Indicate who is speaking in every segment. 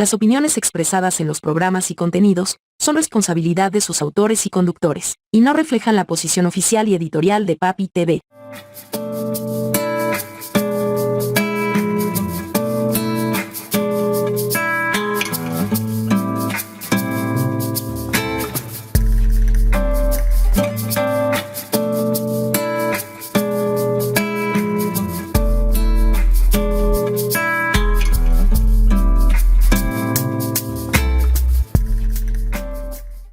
Speaker 1: Las opiniones expresadas en los programas y contenidos son responsabilidad de sus autores y conductores, y no reflejan la posición oficial y editorial de Papi TV.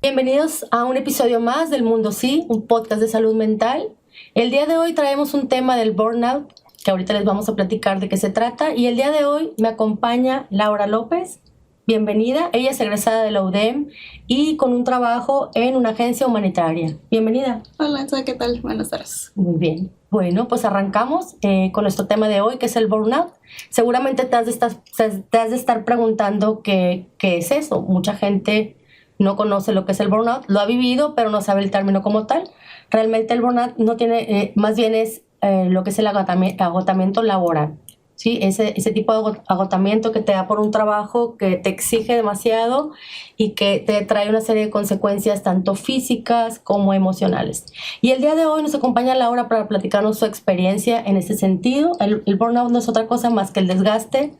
Speaker 2: Bienvenidos a un episodio más del Mundo Sí, un podcast de salud mental. El día de hoy traemos un tema del burnout, que ahorita les vamos a platicar de qué se trata. Y el día de hoy me acompaña Laura López. Bienvenida. Ella es egresada de la UDEM y con un trabajo en una agencia humanitaria. Bienvenida.
Speaker 3: Hola, ¿qué tal? Buenas tardes.
Speaker 2: Muy bien. Bueno, pues arrancamos con nuestro tema de hoy, que es el burnout. Seguramente te has de estar preguntando qué es eso. Mucha gente no conoce lo que es el burnout, lo ha vivido, pero no sabe el término como tal. Realmente el burnout no tiene, más bien es lo que es el agotamiento laboral, ¿sí? Ese tipo de agotamiento que te da por un trabajo que te exige demasiado y que te trae una serie de consecuencias tanto físicas como emocionales. Y el día de hoy nos acompaña Laura para platicarnos su experiencia en ese sentido. El burnout no es otra cosa más que el desgaste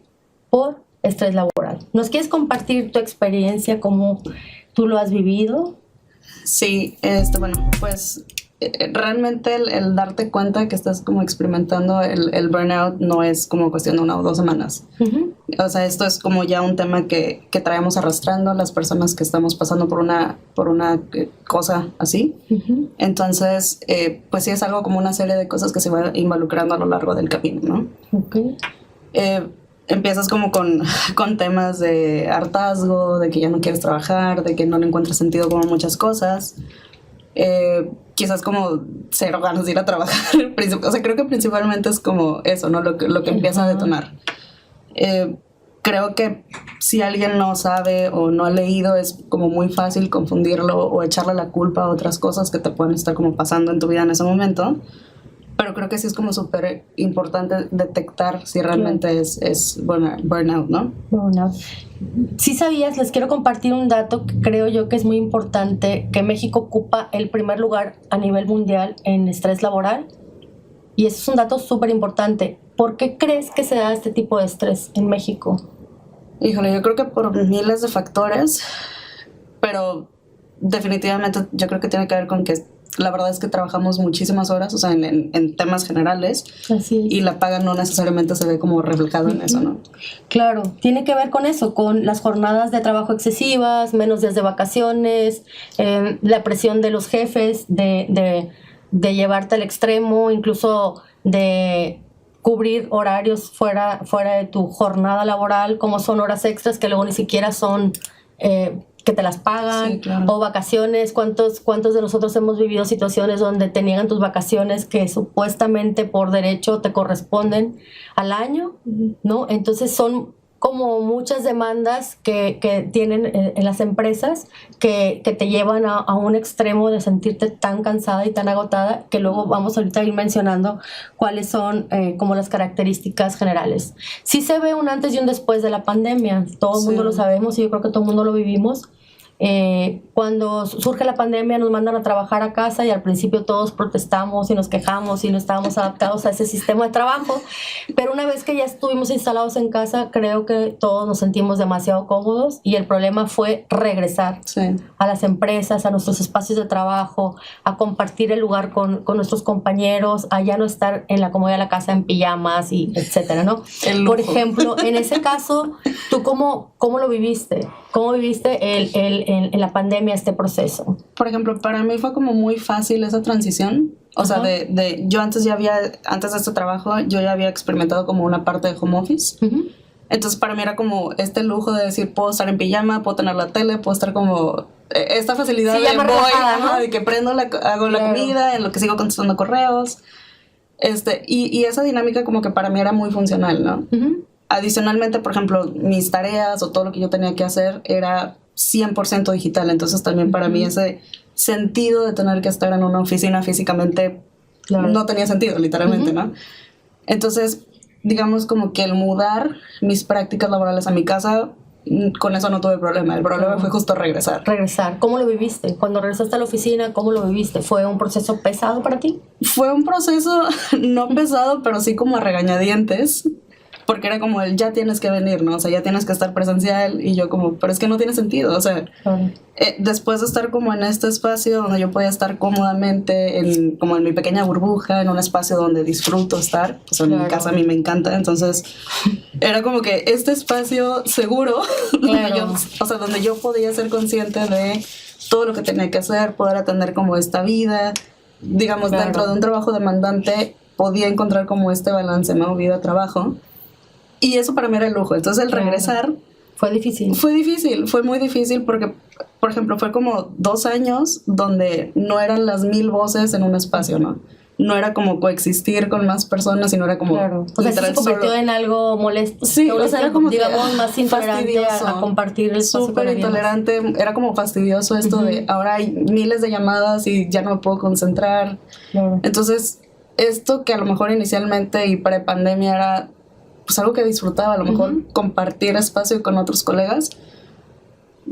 Speaker 2: por estrés laboral. ¿Nos quieres compartir tu experiencia, cómo tú lo has vivido?
Speaker 3: Sí, bueno, pues realmente el darte cuenta que estás como experimentando el burnout no es como cuestión de 1 o 2 semanas. Uh-huh. O sea, esto es como ya un tema que traemos arrastrando las personas que estamos pasando por una cosa así. Uh-huh. Entonces, pues sí es algo como una serie de cosas que se va involucrando a lo largo del camino, ¿no?
Speaker 2: Okay.
Speaker 3: Empiezas como con temas de hartazgo, de que ya no quieres trabajar, de que no le encuentras sentido como muchas cosas. Quizás como cero ganas de ir a trabajar. O sea, creo que principalmente es como eso, ¿no? Lo que empieza a detonar. Creo que si alguien no sabe o no ha leído, es como muy fácil confundirlo o echarle la culpa a otras cosas que te pueden estar como pasando en tu vida en ese momento. Pero creo que sí es como súper importante detectar si realmente es burnout, ¿no?
Speaker 2: Burnout. Sí sabías, les quiero compartir un dato que creo yo que es muy importante, que México ocupa el primer lugar a nivel mundial en estrés laboral. Y eso es un dato súper importante. ¿Por qué crees que se da este tipo de estrés en México?
Speaker 3: Híjole, yo creo que por miles de factores, pero definitivamente yo creo que tiene que ver con que la verdad es que trabajamos muchísimas horas, o sea, en temas generales.
Speaker 2: Así es.
Speaker 3: Y la paga no necesariamente se ve como reflejado en eso, ¿no?
Speaker 2: Claro, tiene que ver con eso, con las jornadas de trabajo excesivas, menos días de vacaciones, la presión de los jefes de llevarte al extremo, incluso de cubrir horarios fuera de tu jornada laboral, como son horas extras que luego ni siquiera son que te las pagan, sí, claro. O vacaciones. ¿Cuántos de nosotros hemos vivido situaciones donde te niegan tus vacaciones que supuestamente por derecho te corresponden al año, ¿no? Entonces son como muchas demandas que tienen en las empresas que te llevan a un extremo de sentirte tan cansada y tan agotada, que luego vamos ahorita a ir mencionando cuáles son como las características generales. Sí se ve un antes y un después de la pandemia, todo el mundo lo sabemos y yo creo que todo el mundo lo vivimos. Cuando surge la pandemia nos mandan a trabajar a casa y al principio todos protestamos y nos quejamos y no estábamos adaptados a ese sistema de trabajo, pero una vez que ya estuvimos instalados en casa creo que todos nos sentimos demasiado cómodos y el problema fue regresar a las empresas, a nuestros espacios de trabajo, a compartir el lugar con nuestros compañeros, a ya no estar en la comodidad de la casa en pijamas y etcétera, ¿no? Por ejemplo, en ese caso, ¿tú cómo lo viviste? ¿Cómo viviste en la pandemia este proceso?
Speaker 3: Por ejemplo, para mí fue como muy fácil esa transición. O sea, yo antes de este trabajo, yo ya había experimentado como una parte de home office. Uh-huh. Entonces para mí era como este lujo de decir, puedo estar en pijama, puedo tener la tele, puedo estar como esta facilidad de ¿no? De que prendo, hago la comida, en lo que sigo contestando correos. Y esa dinámica como que para mí era muy funcional, ¿no? Uh-huh. Adicionalmente, por ejemplo, mis tareas o todo lo que yo tenía que hacer era 100% digital. Entonces también para mí ese sentido de tener que estar en una oficina físicamente no tenía sentido, literalmente, ¿no? Entonces, digamos como que el mudar mis prácticas laborales a mi casa con eso no tuve problema. El problema fue justo regresar.
Speaker 2: Regresar. ¿Cómo lo viviste? Cuando regresaste a la oficina, ¿cómo lo viviste? ¿Fue un proceso pesado para ti?
Speaker 3: Fue un proceso no pesado, pero sí como a regañadientes. Porque era como el ya tienes que venir, ¿no? O sea, ya tienes que estar presencial. Y yo como, pero es que no tiene sentido. O sea, después de estar como en este espacio donde yo podía estar cómodamente, como en mi pequeña burbuja, en un espacio donde disfruto estar. O sea, en mi casa a mí me encanta. Entonces, era como que este espacio seguro, donde yo podía ser consciente de todo lo que tenía que hacer, poder atender como esta vida. Digamos, dentro de un trabajo demandante, podía encontrar como este balance, ¿no? Vida-trabajo. Y eso para mí era el lujo. Entonces el regresar...
Speaker 2: Fue difícil.
Speaker 3: Fue muy difícil porque, por ejemplo, fue como 2 años donde no eran las 1000 voces en un espacio, ¿no? No era como coexistir con más personas, sino era como...
Speaker 2: Claro. O sea, se convirtió en algo molesto.
Speaker 3: Sí, o sea, era como...
Speaker 2: digamos, más intolerante a compartir el espacio.
Speaker 3: Súper intolerante. Era como fastidioso esto de ahora hay miles de llamadas y ya no me puedo concentrar. Claro. Entonces, esto que a lo mejor inicialmente y pre-pandemia era... pues algo que disfrutaba, a lo mejor compartir espacio con otros colegas,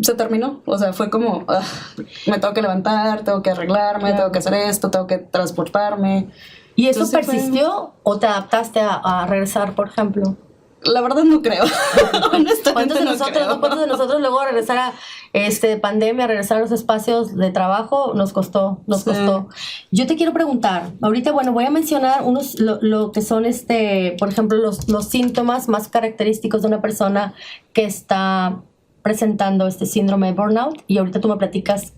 Speaker 3: se terminó. O sea, fue como, me tengo que levantar, tengo que arreglarme, tengo que hacer esto, tengo que transportarme.
Speaker 2: ¿Y eso persistó o te adaptaste a regresar, por ejemplo?
Speaker 3: La verdad no creo. Honestamente
Speaker 2: ¿Cuántos de nosotros luego regresar a pandemia, regresar a los espacios de trabajo, nos costó? Yo te quiero preguntar, ahorita, bueno, voy a mencionar lo que son, por ejemplo, los síntomas más característicos de una persona que está presentando este síndrome de burnout, y ahorita tú me platicas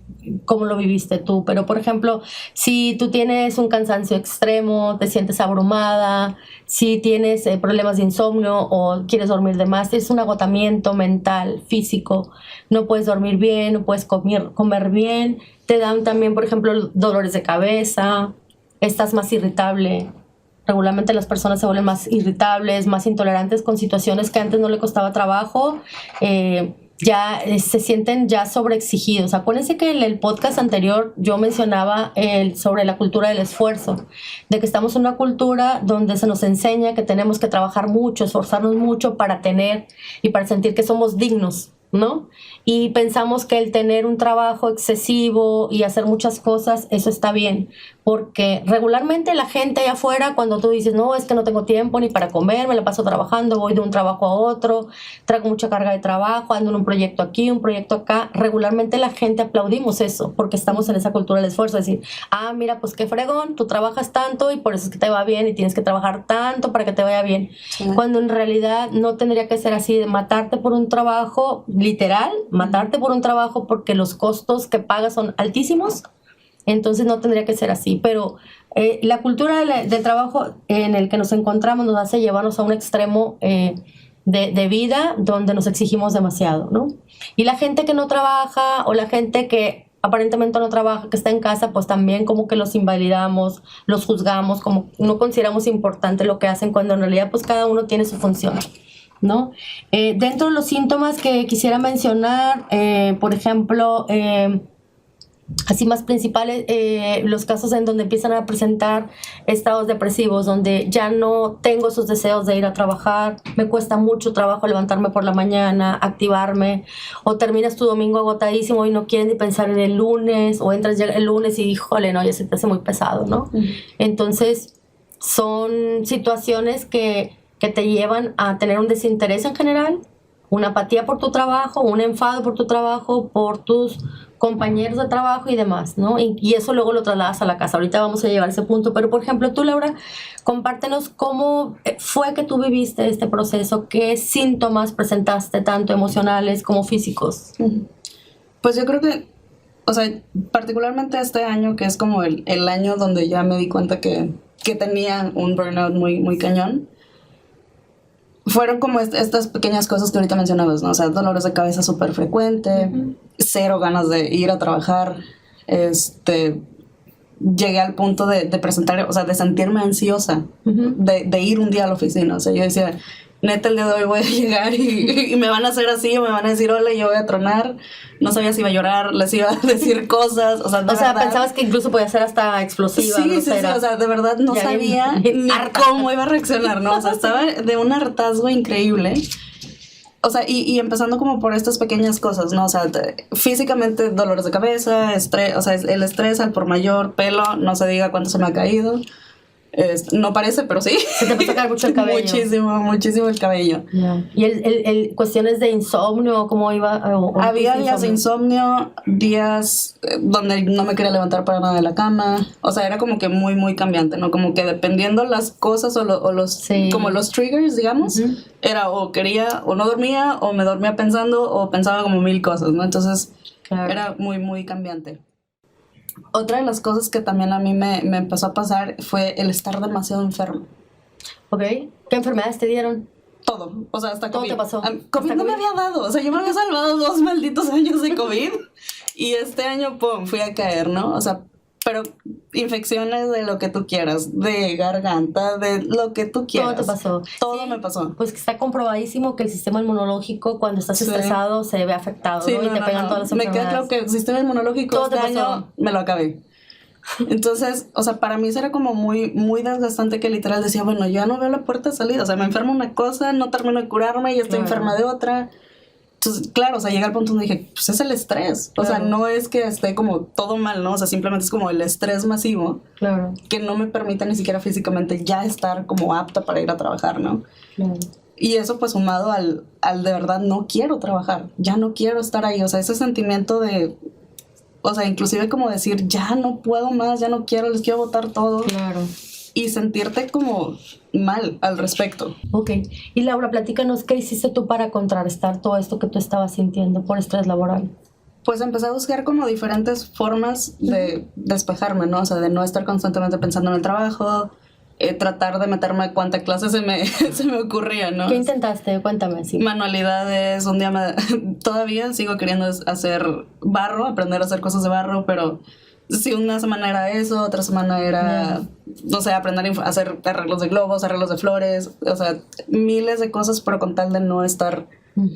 Speaker 2: cómo lo viviste tú. Pero, por ejemplo, si tú tienes un cansancio extremo, te sientes abrumada, si tienes problemas de insomnio o quieres dormir de más, es un agotamiento mental, físico, no puedes dormir bien, no puedes comer bien, te dan también, por ejemplo, dolores de cabeza, estás más irritable. Regularmente las personas se vuelven más irritables, más intolerantes con situaciones que antes no le costaba trabajo, ya se sienten ya sobreexigidos. Acuérdense que en el podcast anterior yo mencionaba sobre la cultura del esfuerzo, de que estamos en una cultura donde se nos enseña que tenemos que trabajar mucho, esforzarnos mucho para tener y para sentir que somos dignos, ¿no? Y pensamos que el tener un trabajo excesivo y hacer muchas cosas, eso está bien, porque regularmente la gente allá afuera, cuando tú dices, no, es que no tengo tiempo ni para comer, me la paso trabajando, voy de un trabajo a otro, traigo mucha carga de trabajo, ando en un proyecto aquí, un proyecto acá, regularmente la gente aplaudimos eso, porque estamos en esa cultura del esfuerzo, es decir, mira, pues qué fregón, tú trabajas tanto y por eso es que te va bien y tienes que trabajar tanto para que te vaya bien, cuando en realidad no tendría que ser así, de matarte por un trabajo, literal, matarte por un trabajo porque los costos que pagas son altísimos. Entonces no tendría que ser así, pero la cultura del trabajo en el que nos encontramos nos hace llevarnos a un extremo de vida donde nos exigimos demasiado, ¿no? Y la gente que no trabaja o la gente que aparentemente no trabaja, que está en casa, pues también como que los invalidamos, los juzgamos, como no consideramos importante lo que hacen, cuando en realidad pues cada uno tiene su función, ¿no? Dentro de los síntomas que quisiera mencionar, por ejemplo, así más principales, los casos en donde empiezan a presentar estados depresivos, donde ya no tengo esos deseos de ir a trabajar, me cuesta mucho trabajo levantarme por la mañana, activarme, o terminas tu domingo agotadísimo y no quieres ni pensar en el lunes, o entras ya el lunes y híjole, no, ya se te hace muy pesado, ¿no? Entonces son situaciones que te llevan a tener un desinterés en general, una apatía por tu trabajo, un enfado por tu trabajo, por tus compañeros de trabajo y demás, ¿no? Y eso luego lo trasladas a la casa. Ahorita vamos a llegar a ese punto, pero por ejemplo, tú, Laura, compártenos cómo fue que tú viviste este proceso, qué síntomas presentaste, tanto emocionales como físicos.
Speaker 3: Pues yo creo que, o sea, particularmente este año, que es como el año donde ya me di cuenta que tenía un burnout muy, muy cañón, fueron como estas pequeñas cosas que ahorita mencionabas, ¿no? O sea, dolores de cabeza súper frecuente, cero ganas de ir a trabajar, llegué al punto de presentar, o sea, de sentirme ansiosa, de ir un día a la oficina. O sea, yo decía, neta, el día de hoy voy a llegar y me van a hacer así, o me van a decir hola y yo voy a tronar. No sabía si iba a llorar, les iba a decir cosas, o sea,
Speaker 2: pensabas que incluso podía ser hasta explosiva.
Speaker 3: Sí, o sea, de verdad no sabía ni cómo iba a reaccionar, ¿no? O sea, estaba de un hartazgo increíble. O sea, y empezando como por estas pequeñas cosas, ¿no? O sea, físicamente dolores de cabeza, estrés, o sea, el estrés al por mayor, pelo, no se diga cuánto se me ha caído. No parece, pero sí.
Speaker 2: Se te puede caer mucho el cabello.
Speaker 3: Muchísimo el cabello.
Speaker 2: Yeah. ¿Y el cuestiones de insomnio, cómo iba?
Speaker 3: Había días de insomnio, días donde no me quería levantar para nada de la cama. O sea, era como que muy cambiante, ¿no? Como que dependiendo las cosas o los,
Speaker 2: sí.
Speaker 3: como los triggers, digamos, era o quería o no dormía o me dormía pensando o pensaba como 1000 cosas, ¿no? Entonces, claro, era muy cambiante. Otra de las cosas que también a mí me empezó a pasar fue el estar demasiado enfermo.
Speaker 2: Ok. ¿Qué enfermedades te dieron?
Speaker 3: Todo. O sea, hasta
Speaker 2: todo
Speaker 3: COVID.
Speaker 2: Te pasó.
Speaker 3: COVID no me había dado. O sea, yo me había salvado 2 malditos años de COVID. Y este año, pum, fui a caer, ¿no? O sea, pero infecciones de lo que tú quieras, de garganta, de lo que tú quieras.
Speaker 2: Todo te pasó.
Speaker 3: Todo
Speaker 2: sí,
Speaker 3: me pasó.
Speaker 2: Pues que está comprobadísimo que el sistema inmunológico cuando estás estresado se ve afectado, ¿no? Y te pegan todas las enfermedades.
Speaker 3: Me queda claro que el sistema inmunológico
Speaker 2: todo
Speaker 3: este año me lo acabé. Entonces, o sea, para mí era como muy desgastante que literal decía, bueno, yo ya no veo la puerta de salida. O sea, me enfermo una cosa, no termino de curarme y estoy enferma de otra. Entonces, claro, o sea, llega al punto donde dije, pues es el estrés. O sea, no es que esté como todo mal, ¿no? O sea, simplemente es como el estrés masivo.
Speaker 2: Claro.
Speaker 3: Que no me permite ni siquiera físicamente ya estar como apta para ir a trabajar, ¿no?
Speaker 2: Claro.
Speaker 3: Y eso pues sumado al de verdad no quiero trabajar. Ya no quiero estar ahí. O sea, ese sentimiento de... O sea, inclusive como decir, ya no puedo más, ya no quiero, les quiero botar todo.
Speaker 2: Claro.
Speaker 3: Y sentirte como mal al respecto.
Speaker 2: Ok. Y Laura, platícanos, ¿qué hiciste tú para contrarrestar todo esto que tú estabas sintiendo por estrés laboral?
Speaker 3: Pues empecé a buscar como diferentes formas de despejarme, ¿no? O sea, de no estar constantemente pensando en el trabajo, tratar de meterme a cuánta clase se me ocurría, ¿no?
Speaker 2: ¿Qué intentaste? Cuéntame. Sí.
Speaker 3: Manualidades, un día todavía sigo queriendo hacer barro, aprender a hacer cosas de barro, pero sí, una semana era eso, otra semana era, no sé, aprender a hacer arreglos de globos, arreglos de flores, o sea, miles de cosas, pero con tal de no estar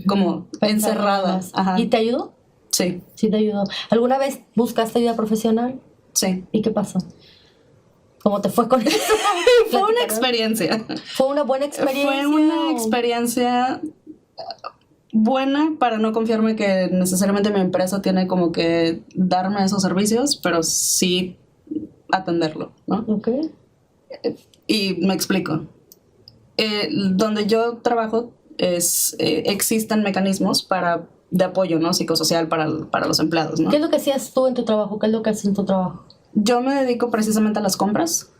Speaker 3: como encerrada. Ajá.
Speaker 2: ¿Y te ayudó?
Speaker 3: Sí.
Speaker 2: Sí te ayudó. ¿Alguna vez buscaste ayuda profesional?
Speaker 3: Sí.
Speaker 2: ¿Y qué pasó? ¿Cómo te fue con eso?
Speaker 3: Fue una experiencia.
Speaker 2: ¿Fue una buena experiencia?
Speaker 3: Fue una experiencia buena para no confiarme que necesariamente mi empresa tiene como que darme esos servicios, pero sí atenderlo, ¿no?
Speaker 2: Ok.
Speaker 3: Y me explico. Donde yo trabajo existen mecanismos de apoyo, ¿no? Psicosocial para los empleados, ¿no?
Speaker 2: ¿Qué es lo que hacías tú en tu trabajo? ¿Qué es lo que haces en tu trabajo?
Speaker 3: Yo me dedico precisamente a las compras,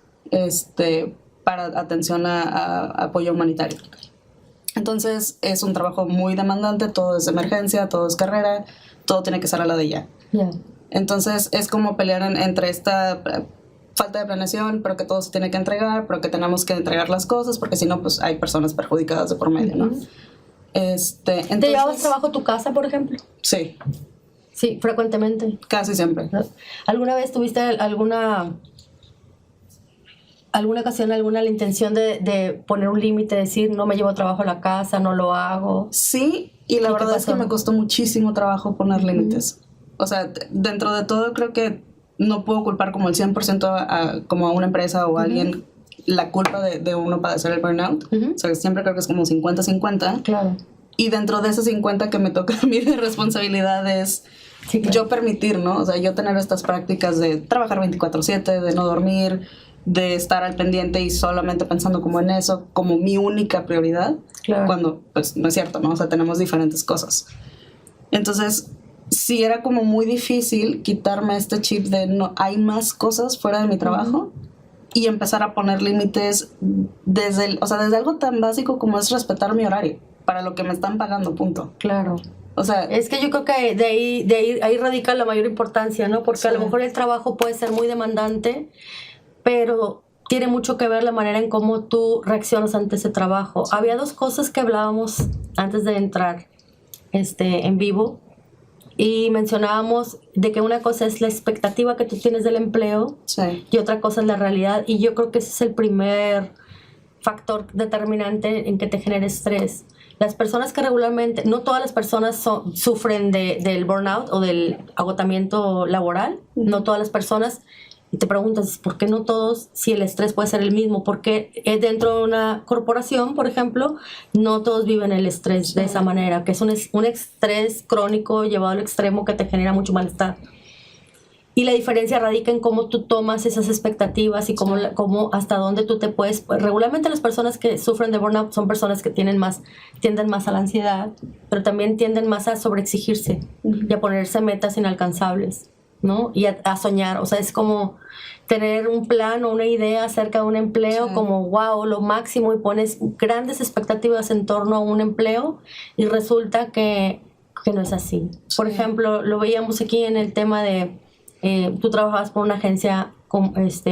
Speaker 3: para atención a apoyo humanitario. Entonces es un trabajo muy demandante, todo es emergencia, todo es carrera, todo tiene que ser a la de ya.
Speaker 2: Yeah.
Speaker 3: Entonces es como pelear entre esta falta de planeación, pero que todo se tiene que entregar, pero que tenemos que entregar las cosas, porque si no, pues hay personas perjudicadas de por medio, ¿no? Entonces,
Speaker 2: ¿te llevabas trabajo a tu casa, por ejemplo?
Speaker 3: Sí.
Speaker 2: Sí, frecuentemente.
Speaker 3: Casi siempre.
Speaker 2: ¿Alguna vez tuviste alguna ocasión, la intención de poner un límite, decir, no me llevo trabajo a la casa, no lo hago?
Speaker 3: Sí, y la verdad es que me costó muchísimo trabajo poner límites. O sea, dentro de todo creo que no puedo culpar como el 100% como a una empresa o a alguien la culpa de uno padecer el burnout. O sea, siempre creo que es como 50-50.
Speaker 2: Claro.
Speaker 3: Y dentro de ese 50 que me toca a mí de responsabilidad es yo permitir, ¿no? O sea, yo tener estas prácticas de trabajar 24/7, de no dormir, de estar al pendiente y solamente pensando como en eso, como mi única prioridad, cuando pues no es cierto, ¿no? O sea, tenemos diferentes cosas. Entonces, sí era como muy difícil quitarme este chip de no, hay más cosas fuera de mi trabajo y empezar a poner límites desde algo tan básico como es respetar mi horario para lo que me están pagando, punto.
Speaker 2: Claro.
Speaker 3: O sea,
Speaker 2: es que yo creo que ahí radica la mayor importancia, ¿no? Porque a lo mejor el trabajo puede ser muy demandante, pero tiene mucho que ver la manera en cómo tú reaccionas ante ese trabajo. Había 2 cosas que hablábamos antes de entrar en vivo y mencionábamos de que una cosa es la expectativa que tú tienes del empleo y otra cosa es la realidad, y yo creo que ese es el primer factor determinante en que te genere estrés. Las personas que regularmente, no todas las personas sufren del burnout o del agotamiento laboral, no todas las personas, Y te preguntas, ¿por qué no todos, si el estrés puede ser el mismo? Porque dentro de una corporación, por ejemplo, no todos viven el estrés de esa manera, que es un estrés crónico llevado al extremo que te genera mucho malestar. Y la diferencia radica en cómo tú tomas esas expectativas y cómo hasta dónde tú te puedes... Pues, regularmente las personas que sufren de burnout son personas que tienden más a la ansiedad, pero también tienden más a sobreexigirse y a ponerse metas inalcanzables, ¿no? Y a soñar. O sea, es como tener un plan o una idea acerca de un empleo como wow, lo máximo, y pones grandes expectativas en torno a un empleo y resulta que no es así. Por ejemplo, lo veíamos aquí en el tema de... tú trabajabas por una agencia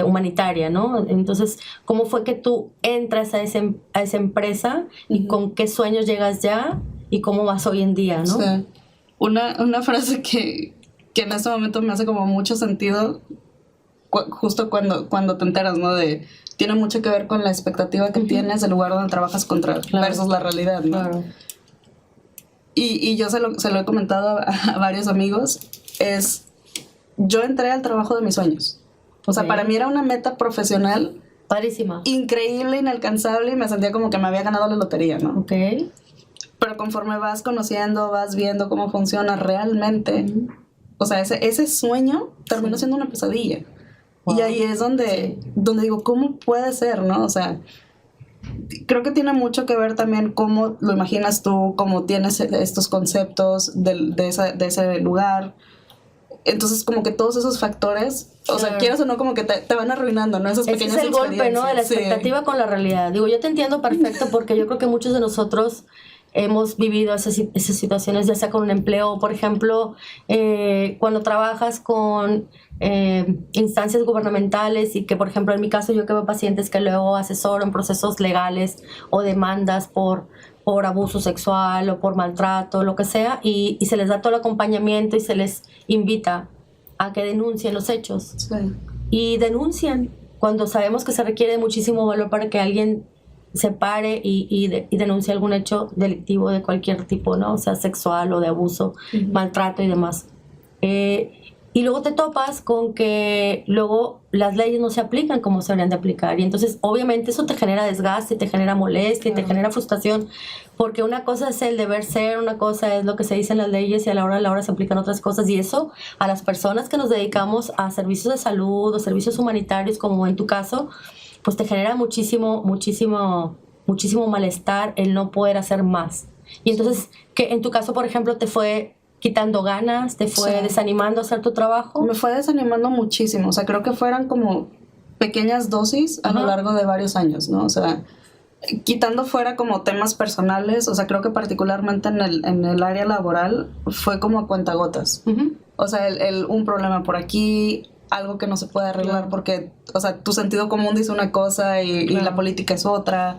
Speaker 2: humanitaria, ¿no? Entonces, ¿cómo fue que tú entras a esa empresa y con qué sueños llegas ya y cómo vas hoy en día, ¿no?
Speaker 3: Sí. Una frase que en este momento me hace como mucho sentido, justo cuando te enteras, ¿no? Tiene mucho que ver con la expectativa que tienes del lugar donde trabajas versus la realidad, ¿no? Claro. Y yo se lo he comentado a varios amigos, yo entré al trabajo de mis sueños. O sea, para mí era una meta profesional
Speaker 2: padrísima,
Speaker 3: increíble, inalcanzable, y me sentía como que me había ganado la lotería, ¿no?
Speaker 2: Ok.
Speaker 3: Pero conforme vas conociendo, vas viendo cómo funciona realmente, o sea, ese sueño terminó siendo una pesadilla. Wow. Y ahí es donde digo, ¿cómo puede ser, no? O sea, creo que tiene mucho que ver también cómo lo imaginas tú, cómo tienes estos conceptos de ese lugar. Entonces, como que todos esos factores, o sea, quieras o no, como que te van arruinando, ¿no? Esas pequeñas experiencias.
Speaker 2: Ese es el golpe, ¿no? De la expectativa con la realidad. Digo, yo te entiendo perfecto porque yo creo que muchos de nosotros hemos vivido esas situaciones, ya sea con un empleo, por ejemplo, cuando trabajas con instancias gubernamentales y que, por ejemplo, en mi caso yo que veo pacientes que luego asesoro en procesos legales o demandas por abuso sexual o por maltrato, lo que sea, y se les da todo el acompañamiento y se les invita a que denuncien los hechos.
Speaker 3: Sí.
Speaker 2: Y denuncian cuando sabemos que se requiere muchísimo valor para que alguien se pare y denuncie algún hecho delictivo de cualquier tipo, ¿no? O sea, sexual o de abuso, maltrato y demás. Y luego te topas con que luego las leyes no se aplican como se deberían de aplicar. Y entonces, obviamente, eso te genera desgaste, te genera molestia, te genera frustración. Porque una cosa es el deber ser, una cosa es lo que se dice en las leyes y a la hora de la hora se aplican otras cosas. Y eso, a las personas que nos dedicamos a servicios de salud o servicios humanitarios, como en tu caso, pues te genera muchísimo malestar el no poder hacer más. Y entonces, que en tu caso, por ejemplo, te fue quitando ganas, te fue desanimando a hacer tu trabajo.
Speaker 3: Me fue desanimando muchísimo, o sea, creo que fueran como pequeñas dosis a lo largo de varios años, ¿no? O sea, quitando fuera como temas personales, o sea, creo que particularmente en el área laboral fue como a cuentagotas. O sea, un problema por aquí, algo que no se puede arreglar porque, o sea, tu sentido común dice una cosa y la política es otra.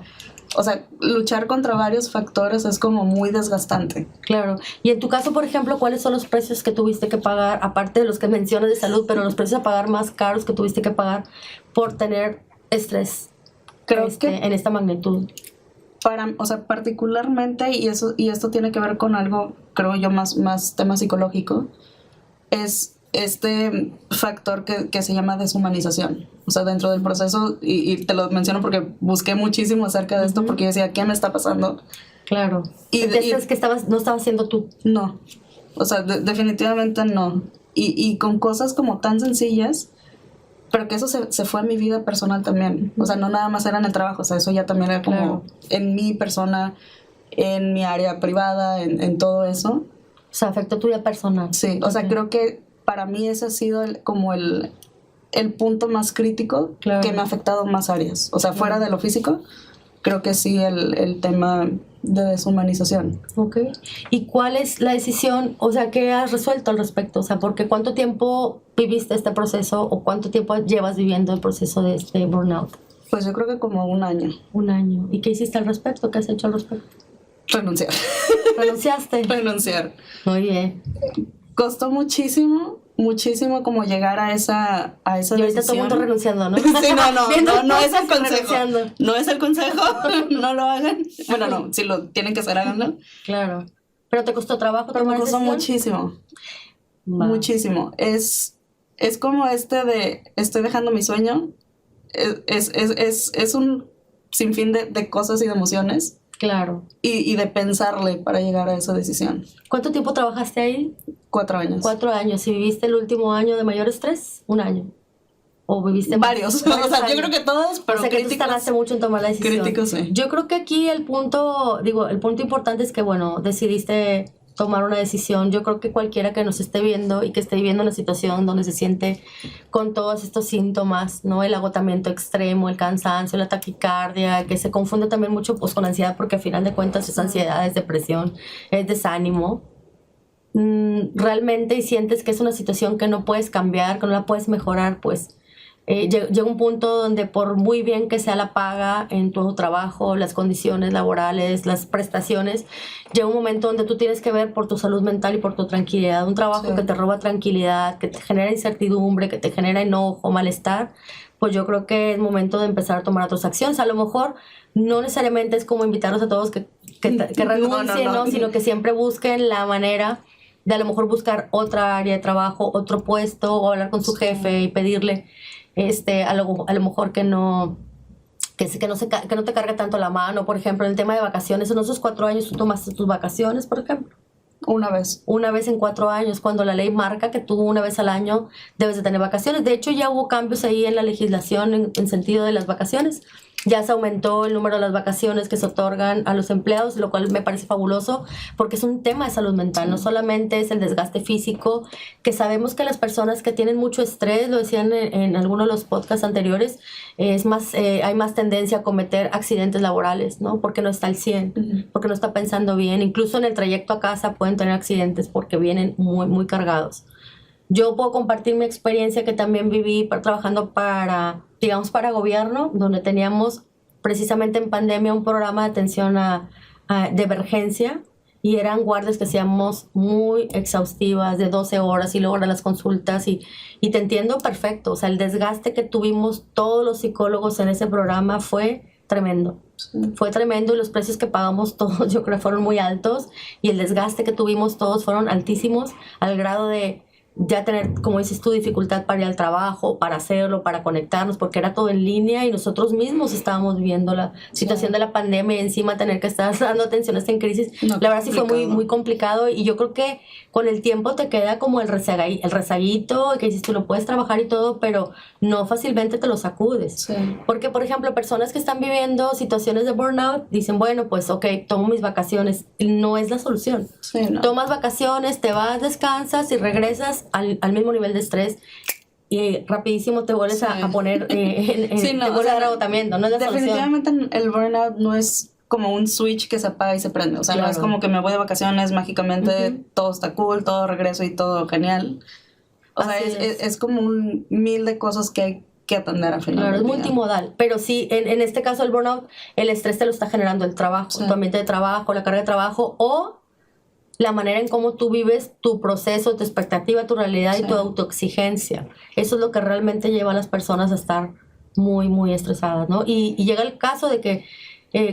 Speaker 3: O sea, luchar contra varios factores es como muy desgastante.
Speaker 2: Claro. Y en tu caso, por ejemplo, ¿cuáles son los precios que tuviste que pagar, aparte de los que mencionas de salud, pero los precios a pagar más caros que tuviste que pagar por tener estrés en esta magnitud?
Speaker 3: O sea, particularmente, y esto tiene que ver con algo, creo yo, más tema psicológico, es este factor que se llama deshumanización. O sea, dentro del proceso, y te lo menciono porque busqué muchísimo acerca de esto, porque yo decía, ¿qué me está pasando?
Speaker 2: Claro. ¿Y es que no estabas siendo tú?
Speaker 3: No. O sea, definitivamente no. Y con cosas como tan sencillas, pero que eso se fue a mi vida personal también. O sea, no nada más era en el trabajo, o sea, eso ya también era como en mi persona, en mi área privada, en todo eso.
Speaker 2: O sea, afectó tu vida personal.
Speaker 3: Sí, o sea, creo que para mí ese ha sido como el punto más crítico que me ha afectado más áreas. O sea, fuera de lo físico, creo que sí el tema de deshumanización.
Speaker 2: Ok. ¿Y cuál es la decisión? O sea, ¿qué has resuelto al respecto? O sea, porque ¿cuánto tiempo viviste este proceso o cuánto tiempo llevas viviendo el proceso de este burnout?
Speaker 3: Pues yo creo que como un año.
Speaker 2: Un año. ¿Y qué hiciste al respecto? ¿Qué has hecho al respecto?
Speaker 3: Renunciar.
Speaker 2: ¿Renunciaste?
Speaker 3: Renunciar.
Speaker 2: Muy bien.
Speaker 3: Costó muchísimo como llegar a esa
Speaker 2: y ahorita
Speaker 3: decisión.
Speaker 2: todo el mundo renunciando, ¿no?
Speaker 3: Sí, no es el consejo.
Speaker 2: Renunciando.
Speaker 3: No es el consejo, no lo hagan. Bueno, no, si lo tienen que hacer, háganlo.
Speaker 2: Claro. ¿Pero te costó trabajo
Speaker 3: Pero
Speaker 2: tomar
Speaker 3: me costó
Speaker 2: decisión?
Speaker 3: muchísimo.
Speaker 2: Va.
Speaker 3: Muchísimo. Es es como de estoy dejando mi sueño. Es un sinfín de cosas y de emociones.
Speaker 2: Claro.
Speaker 3: Y de pensarle para llegar a esa decisión.
Speaker 2: ¿Cuánto tiempo trabajaste ahí?
Speaker 3: 4 años.
Speaker 2: 4 años. ¿Y viviste el último año de mayor estrés? 1 año. ¿O viviste
Speaker 3: varios? O sea, yo creo que todos, pero
Speaker 2: o sea, que tú tardaste mucho en tomar la decisión.
Speaker 3: Críticos, sí.
Speaker 2: Yo creo que aquí el punto importante es que, bueno, decidiste tomar una decisión. Yo creo que cualquiera que nos esté viendo y que esté viviendo una situación donde se siente con todos estos síntomas, ¿no? El agotamiento extremo, el cansancio, la taquicardia, que se confunde también mucho pues, con ansiedad, porque al final de cuentas es ansiedad, es depresión, es desánimo. Realmente y sientes que es una situación que no puedes cambiar, que no la puedes mejorar, pues llega un punto donde por muy bien que sea la paga en tu trabajo, las condiciones laborales, las prestaciones, llega un momento donde tú tienes que ver por tu salud mental y por tu tranquilidad. Un trabajo que te roba tranquilidad, que te genera incertidumbre, que te genera enojo, malestar, pues yo creo que es momento de empezar a tomar otras acciones. A lo mejor no necesariamente es como invitarlos a todos que renuncien, ¿no? Sino que siempre busquen la manera de a lo mejor buscar otra área de trabajo, otro puesto, o hablar con su jefe y pedirle a lo mejor que no te cargue tanto la mano. Por ejemplo, en el tema de vacaciones, en esos 4 años tú tomaste tus vacaciones, por ejemplo.
Speaker 3: Una vez
Speaker 2: en 4 años, cuando la ley marca que tú una vez al año debes de tener vacaciones. De hecho, ya hubo cambios ahí en la legislación en sentido de las vacaciones. Ya se aumentó el número de las vacaciones que se otorgan a los empleados, lo cual me parece fabuloso porque es un tema de salud mental. No solamente es el desgaste físico, que sabemos que las personas que tienen mucho estrés, lo decían en algunos de los podcasts anteriores, hay más tendencia a cometer accidentes laborales, ¿no? Porque no está al 100, porque no está pensando bien. Incluso en el trayecto a casa pueden tener accidentes porque vienen muy, muy cargados. Yo puedo compartir mi experiencia que también viví trabajando para gobierno, donde teníamos precisamente en pandemia un programa de atención de emergencia, y eran guardias que hacíamos muy exhaustivas de 12 horas y luego eran las consultas y te entiendo perfecto. O sea, el desgaste que tuvimos todos los psicólogos en ese programa fue tremendo. Fue tremendo y los precios que pagamos todos yo creo fueron muy altos y el desgaste que tuvimos todos fueron altísimos al grado de ya tener, como dices tú, dificultad para ir al trabajo, para hacerlo, para conectarnos, porque era todo en línea y nosotros mismos estábamos viviendo la situación de la pandemia y encima tener que estar dando atención a esta crisis. La verdad sí fue muy, muy complicado y yo creo que con el tiempo te queda como el rezaguito, que dices tú lo puedes trabajar y todo, pero no fácilmente te lo sacudes. Porque, por ejemplo, personas que están viviendo situaciones de burnout dicen, bueno, pues ok, tomo mis vacaciones. No es la solución. Tomas vacaciones, te vas, descansas y regresas al mismo nivel de estrés y rapidísimo te vuelves a poner te vuelve a dar agotamiento. No es la
Speaker 3: definitivamente
Speaker 2: solución.
Speaker 3: El burnout no es como un switch que se apaga y se prende, o sea, no es como que me voy de vacaciones mágicamente, todo está cool, todo regreso y todo genial. O sea, es como un mil de cosas que hay que atender al final.
Speaker 2: Claro, es multimodal, pero sí, en este caso el burnout, el estrés te lo está generando el trabajo, tu ambiente de trabajo, la carga de trabajo o la manera en cómo tú vives tu proceso, tu expectativa, tu realidad y tu autoexigencia. Eso es lo que realmente lleva a las personas a estar muy, muy estresadas, ¿no? Y llega el caso de que,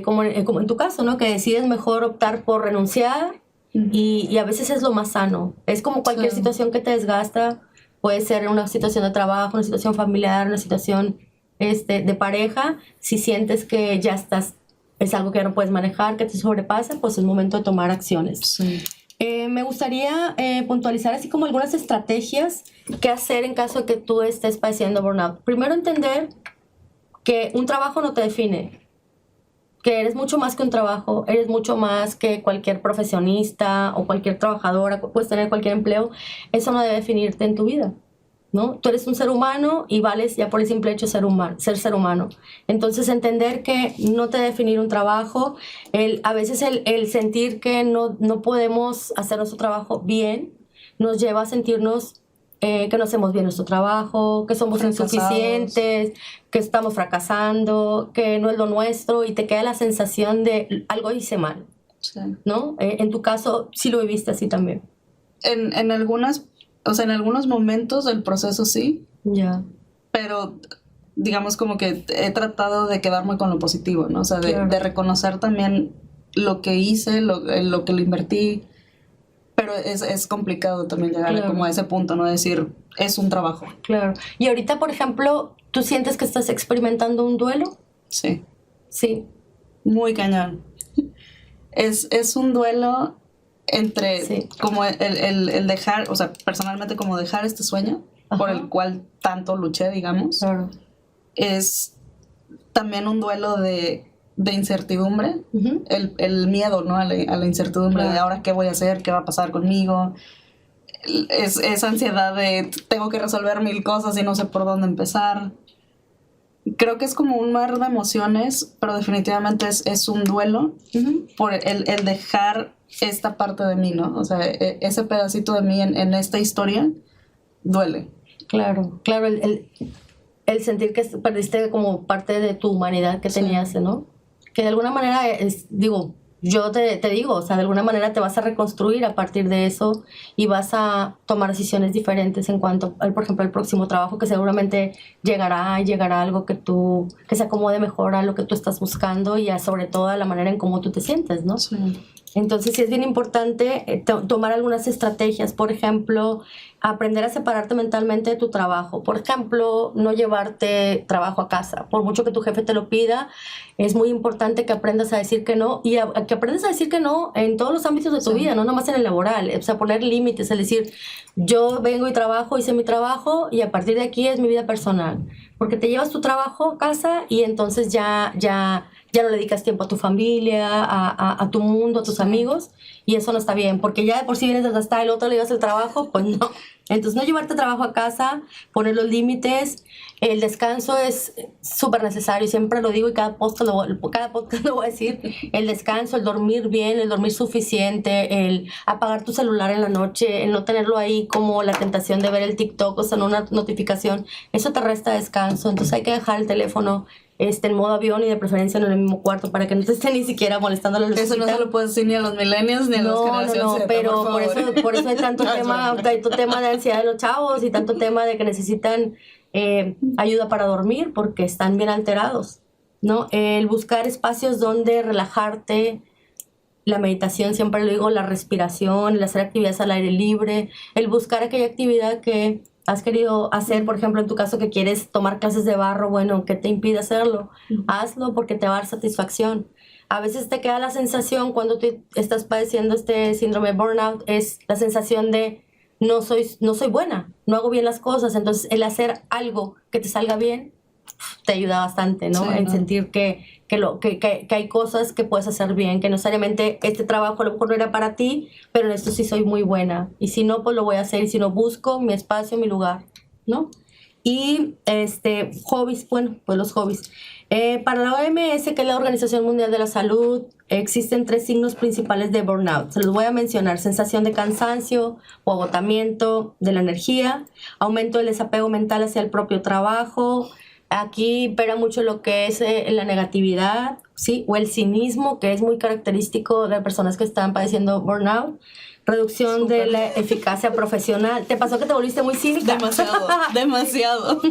Speaker 2: como en tu caso, ¿no? Que decides mejor optar por renunciar y a veces es lo más sano. Es como cualquier situación que te desgasta, puede ser una situación de trabajo, una situación familiar, una situación de pareja. Si sientes que ya es algo que ya no puedes manejar, que te sobrepasa, pues es momento de tomar acciones. Me gustaría puntualizar así como algunas estrategias que hacer en caso de que tú estés padeciendo burnout. Primero, entender que un trabajo no te define, que eres mucho más que un trabajo, eres mucho más que cualquier profesionista o cualquier trabajadora, puedes tener cualquier empleo, eso no debe definirte en tu vida, ¿no? Tú eres un ser humano y vales ya por el simple hecho de ser ser humano. Entonces, entender que no te debe definir un trabajo, a veces el sentir que no podemos hacer nuestro trabajo bien, nos lleva a sentirnos que no hacemos bien nuestro trabajo, que somos insuficientes, que estamos fracasando, que no es lo nuestro y te queda la sensación de algo hice mal, ¿no? En tu caso, sí lo viviste así también.
Speaker 3: En algunos momentos del proceso sí. Pero digamos como que he tratado de quedarme con lo positivo, ¿no? O sea, de reconocer también lo que hice, lo que le invertí, pero es complicado también llegar
Speaker 2: Claro.
Speaker 3: como a ese punto, ¿no? Decir, es un trabajo.
Speaker 2: Claro. Y ahorita, por ejemplo, ¿tú sientes que estás experimentando un duelo?
Speaker 3: Sí,
Speaker 2: Sí.
Speaker 3: muy cañón. Es un duelo entre
Speaker 2: Sí.
Speaker 3: como el dejar, o sea, personalmente como dejar este sueño por
Speaker 2: Ajá.
Speaker 3: el cual tanto luché, digamos.
Speaker 2: Claro.
Speaker 3: Es también un duelo de incertidumbre,
Speaker 2: Ujú.
Speaker 3: el miedo, ¿no? A la incertidumbre
Speaker 2: Claro.
Speaker 3: de ahora qué voy a hacer, qué va a pasar conmigo. Es ansiedad de tengo que resolver 1000 cosas y no sé por dónde empezar. Creo que es como un mar de emociones, pero definitivamente es un duelo
Speaker 2: Ujú.
Speaker 3: por el dejar esta parte de mí, ¿no? O sea, ese pedacito de mí en esta historia duele.
Speaker 2: Claro, claro, el sentir que perdiste como parte de tu humanidad que
Speaker 3: Sí.
Speaker 2: tenías, ¿no? Que de alguna manera, digo, yo te digo, o sea, de alguna manera te vas a reconstruir a partir de eso y vas a tomar decisiones diferentes en cuanto, por ejemplo, al próximo trabajo que seguramente llegará algo que se acomode mejor a lo que tú estás buscando y sobre todo a la manera en cómo tú te sientes, ¿no?
Speaker 3: Sí.
Speaker 2: Entonces sí es bien importante tomar algunas estrategias, por ejemplo, aprender a separarte mentalmente de tu trabajo. Por ejemplo, no llevarte trabajo a casa. Por mucho que tu jefe te lo pida, es muy importante que aprendas a decir que no y que aprendas a decir que no en todos los ámbitos de tu vida, no nomás en el laboral. O sea, poner límites, es decir, yo vengo y trabajo, hice mi trabajo y a partir de aquí es mi vida personal. Porque te llevas tu trabajo a casa y entonces ya no le dedicas tiempo a tu familia, a tu mundo, a tus amigos, y eso no está bien, porque ya de por sí vienes desgastada, el otro le llevas el trabajo, pues no. Entonces no llevarte trabajo a casa, poner los límites, el descanso es súper necesario, y siempre lo digo y cada podcast lo voy a decir, el descanso, el dormir bien, el dormir suficiente, el apagar tu celular en la noche, el no tenerlo ahí como la tentación de ver el TikTok, o sea, no una notificación, eso te resta descanso, entonces hay que dejar el teléfono en modo avión y de preferencia en el mismo cuarto para que no te esté ni siquiera molestando la lucecita.
Speaker 3: Eso no se lo puedes decir ni a los millennials ni a las generaciones Z,
Speaker 2: pero
Speaker 3: por favor.
Speaker 2: por eso hay tanto tema de ansiedad de los chavos y tanto tema de que necesitan ayuda para dormir porque están bien alterados, ¿no? El buscar espacios donde relajarte, la meditación, siempre lo digo, la respiración, el hacer actividades al aire libre, el buscar aquella actividad que has querido hacer, por ejemplo, en tu caso que quieres tomar clases de barro, bueno, ¿qué te impide hacerlo? Hazlo porque te va a dar satisfacción. A veces te queda la sensación cuando tú estás padeciendo este síndrome de burnout, es la sensación de no soy buena, no hago bien las cosas, entonces el hacer algo que te salga bien te ayuda bastante, ¿no?
Speaker 3: Sí,
Speaker 2: En
Speaker 3: ¿no?
Speaker 2: sentir que hay cosas que puedes hacer bien, que no necesariamente este trabajo a lo mejor no era para ti, pero en esto sí soy muy buena. Y si no, pues lo voy a hacer. Y si no, busco mi espacio, mi lugar, ¿no? Y hobbies, bueno, pues los hobbies. Para la OMS, que es la Organización Mundial de la Salud, existen 3 signos principales de burnout. Se los voy a mencionar: sensación de cansancio o agotamiento de la energía, aumento del desapego mental hacia el propio trabajo. Aquí impera mucho lo que es la negatividad, ¿sí? O el cinismo, que es muy característico de personas que están padeciendo burnout. Reducción de la eficacia profesional. ¿Te pasó que te volviste muy cínica?
Speaker 3: Demasiado.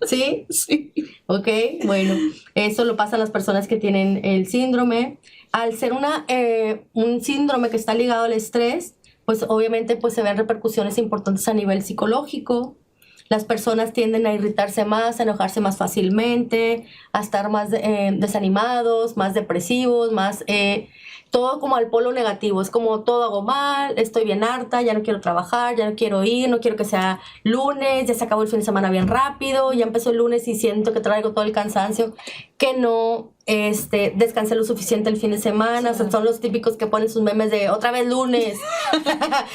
Speaker 2: ¿Sí?
Speaker 3: Sí.
Speaker 2: Ok, bueno, eso lo pasa a las personas que tienen el síndrome. Al ser un síndrome que está ligado al estrés, pues obviamente pues se ven repercusiones importantes a nivel psicológico. Las personas tienden a irritarse más, a enojarse más fácilmente, a estar más desanimados, más depresivos, más... todo como al polo negativo, es como todo hago mal, estoy bien harta, ya no quiero trabajar, ya no quiero ir, no quiero que sea lunes, ya se acabó el fin de semana bien rápido, ya empezó el lunes y siento que traigo todo el cansancio, que no descansé lo suficiente el fin de semana, o sea, son los típicos que ponen sus memes de otra vez lunes.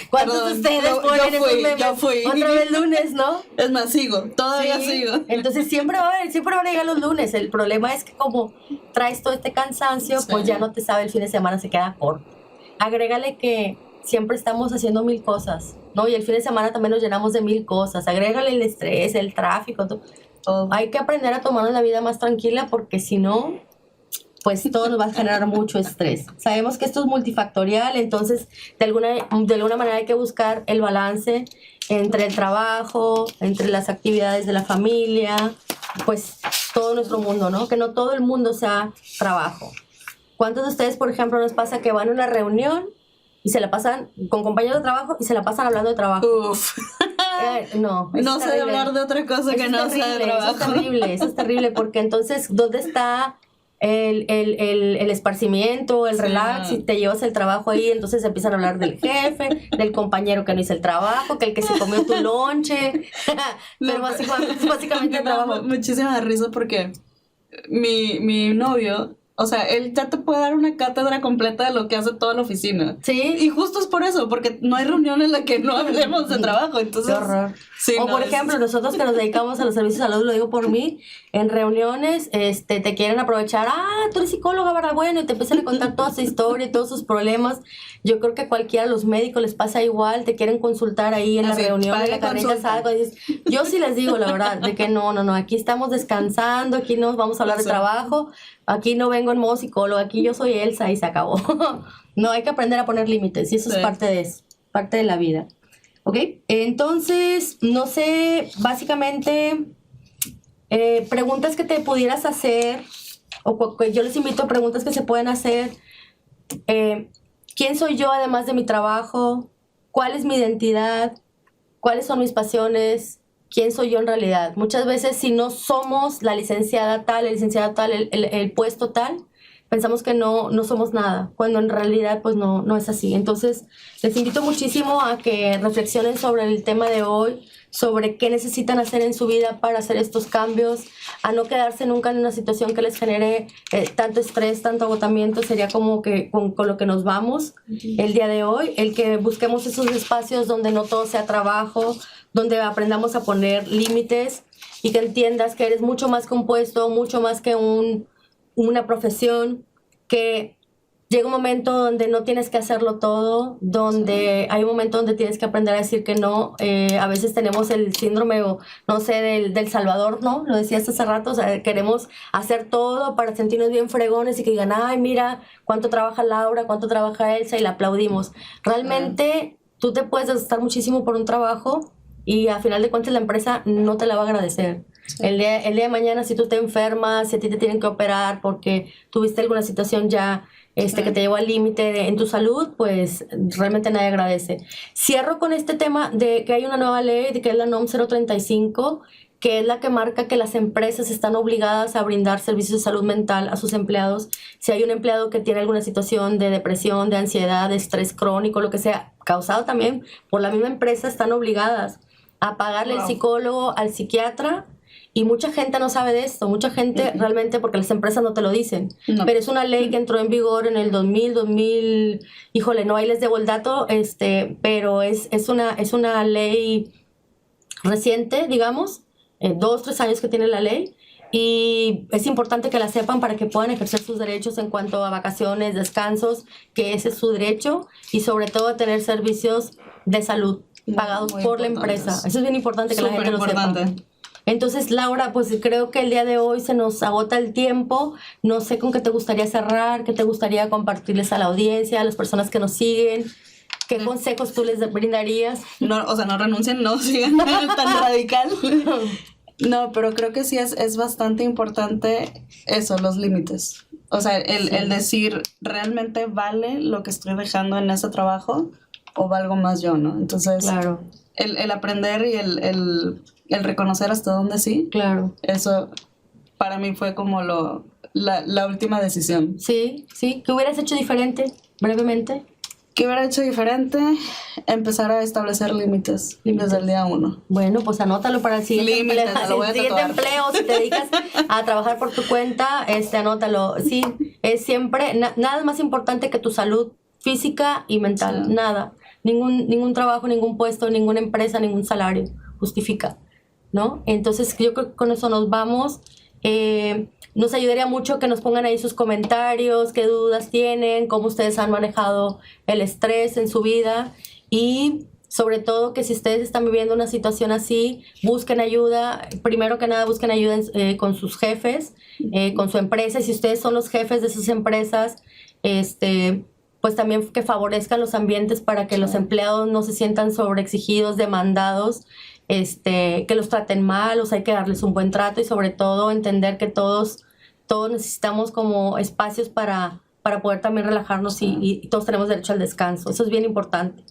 Speaker 2: ¿Cuántos de ustedes ponen esos memes?
Speaker 3: Yo fui.
Speaker 2: Otra vez lunes, ¿no?
Speaker 3: Es más, todavía
Speaker 2: Sí.
Speaker 3: sigo.
Speaker 2: Entonces siempre van a llegar los lunes. El problema es que como traes todo este cansancio,
Speaker 3: Sí.
Speaker 2: pues ya no te sabe, el fin de semana se queda corto. Agrégale que siempre estamos haciendo 1000 cosas, ¿no? Y el fin de semana también nos llenamos de 1000 cosas. Agrégale el estrés, el tráfico, todo. Hay que aprender a tomarnos la vida más tranquila porque si no, pues todo nos va a generar mucho estrés. Sabemos que esto es multifactorial, entonces de alguna manera hay que buscar el balance entre el trabajo, entre las actividades de la familia, pues todo nuestro mundo, ¿no? Que no todo el mundo sea trabajo. ¿Cuántos de ustedes, por ejemplo, nos pasa que van a una reunión y se la pasan con compañeros de trabajo y se la pasan hablando de trabajo.
Speaker 3: Uf.
Speaker 2: No
Speaker 3: No sé hablar de otra cosa que no sea de trabajo.
Speaker 2: Eso es terrible, porque entonces, ¿dónde está el esparcimiento, el relax? Y te llevas el trabajo ahí, entonces empiezan a hablar del jefe, del compañero que no hizo el trabajo, que el que se comió tu lonche. Pero básicamente el trabajo.
Speaker 3: Muchísima risa porque mi novio, o sea, él ya te puede dar una cátedra completa de lo que hace toda la oficina.
Speaker 2: Sí.
Speaker 3: Y justo es por eso, porque no hay reunión en la que no hablemos de trabajo, entonces...
Speaker 2: Qué horror.
Speaker 3: Sí,
Speaker 2: o por ejemplo, nosotros que nos dedicamos a los servicios de salud, lo digo por mí, en reuniones te quieren aprovechar, tú eres psicóloga, ¿verdad? Bueno, y te empiezan a contar toda su historia y todos sus problemas. Yo creo que a cualquiera de los médicos les pasa igual, te quieren consultar ahí en la reunión, en la carnita asada. Yo sí les digo, la verdad, de que no, aquí estamos descansando, aquí no vamos a hablar de trabajo, aquí no vengo en modo psicólogo, aquí yo soy Elsa y se acabó. No, hay que aprender a poner límites, y eso es parte de eso, parte de la vida. ¿Ok? Entonces, no sé, básicamente, preguntas que te pudieras hacer, o yo les invito a preguntas que se pueden hacer. ¿Quién soy yo además de mi trabajo? ¿Cuál es mi identidad? ¿Cuáles son mis pasiones? ¿Quién soy yo en realidad? Muchas veces, si no somos la licenciada tal, el puesto tal, pensamos que no somos nada, cuando en realidad pues no es así. Entonces, les invito muchísimo a que reflexionen sobre el tema de hoy, sobre qué necesitan hacer en su vida para hacer estos cambios, a no quedarse nunca en una situación que les genere tanto estrés, tanto agotamiento. Sería como que con lo que nos vamos el día de hoy, el que busquemos esos espacios donde no todo sea trabajo, donde aprendamos a poner límites y que entiendas que eres mucho más compuesto, mucho más que una profesión, que llega un momento donde no tienes que hacerlo todo, donde hay un momento donde tienes que aprender a decir que no. A veces tenemos el síndrome, o no sé, del Salvador, ¿no? Lo decías hace rato, o sea, queremos hacer todo para sentirnos bien fregones y que digan, ay, mira, cuánto trabaja Laura, cuánto trabaja Elsa, y la aplaudimos. Realmente tú te puedes desgastar muchísimo por un trabajo y a final de cuentas la empresa no te la va a agradecer. Sí. El día de mañana, si tú te enfermas, si a ti te tienen que operar porque tuviste alguna situación ya que te llevó al límite en tu salud, pues realmente nadie agradece. Cierro con este tema de que hay una nueva ley, de que es la NOM 035, que es la que marca que las empresas están obligadas a brindar servicios de salud mental a sus empleados. Si hay un empleado que tiene alguna situación de depresión, de ansiedad, de estrés crónico, lo que sea, causado también por la misma empresa, están obligadas a pagarle al psicólogo, al psiquiatra. Y mucha gente no sabe de esto, mucha gente realmente, porque las empresas no te lo dicen. No. Pero es una ley que entró en vigor en el 2000, híjole, no, ahí les debo el dato, pero es una ley reciente, digamos, 2, 3 años que tiene la ley, y es importante que la sepan para que puedan ejercer sus derechos en cuanto a vacaciones, descansos, que ese es su derecho, y sobre todo tener servicios de salud pagados por la empresa. Eso es bien importante que la gente lo sepa. Entonces, Laura, pues creo que el día de hoy se nos agota el tiempo. No sé con qué te gustaría cerrar, qué te gustaría compartirles a la audiencia, a las personas que nos siguen. ¿Qué consejos tú les brindarías?
Speaker 3: No, o sea, no renuncien, no sigan tan radical. No, pero creo que sí es bastante importante eso, los límites. O sea, el decir, ¿realmente vale lo que estoy dejando en ese trabajo o valgo más yo, no? Entonces,
Speaker 2: claro.
Speaker 3: el aprender y el reconocer hasta dónde sí.
Speaker 2: Claro.
Speaker 3: Eso para mí fue como la última decisión.
Speaker 2: Sí. ¿Qué hubieras hecho diferente, brevemente?
Speaker 3: ¿Qué hubiera hecho diferente? Empezar a establecer límites desde el día 1.
Speaker 2: Bueno, pues anótalo para el siguiente empleo. Si te dedicas a trabajar por tu cuenta, anótalo. Sí, es siempre, nada más importante que tu salud física y mental. Sí. Nada. Ningún trabajo, ningún puesto, ninguna empresa, ningún salario justifica, ¿no? Entonces yo creo que con eso nos vamos. Nos ayudaría mucho que nos pongan ahí sus comentarios, qué dudas tienen, cómo ustedes han manejado el estrés en su vida, y sobre todo que si ustedes están viviendo una situación así, busquen ayuda. Primero que nada, busquen ayuda con sus jefes, con su empresa, y si ustedes son los jefes de sus empresas, pues también que favorezcan los ambientes para que los empleados no se sientan sobreexigidos, demandados, que los traten mal. O sea, hay que darles un buen trato, y sobre todo entender que todos necesitamos como espacios para para poder también relajarnos y todos tenemos derecho al descanso. Eso es bien importante,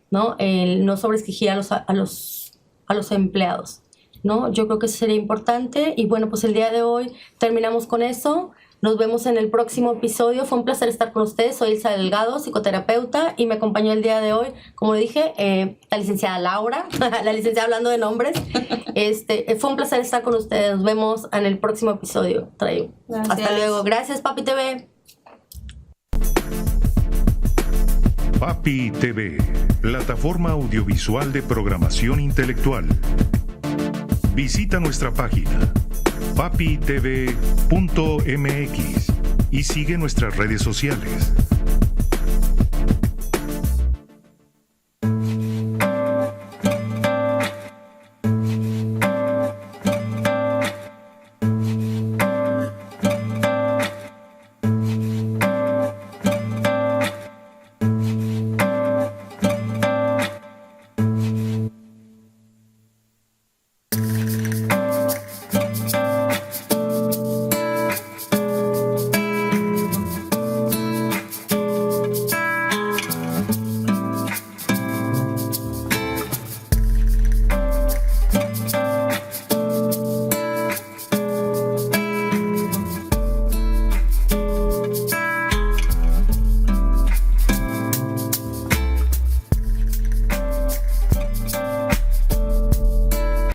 Speaker 2: ¿no? El no sobreexigir a los empleados, ¿no? Yo creo que eso sería importante. Y bueno, pues el día de hoy terminamos con eso. Nos vemos en el próximo episodio. Fue un placer estar con ustedes. Soy Ilsa Delgado, psicoterapeuta, y me acompañó el día de hoy, como dije, la licenciada Laura, la licenciada hablando de nombres. Fue un placer estar con ustedes. Nos vemos en el próximo episodio. Hasta luego. Gracias, Papi TV.
Speaker 4: Papi TV, plataforma audiovisual de programación intelectual. Visita nuestra página papitv.mx y sigue nuestras redes sociales.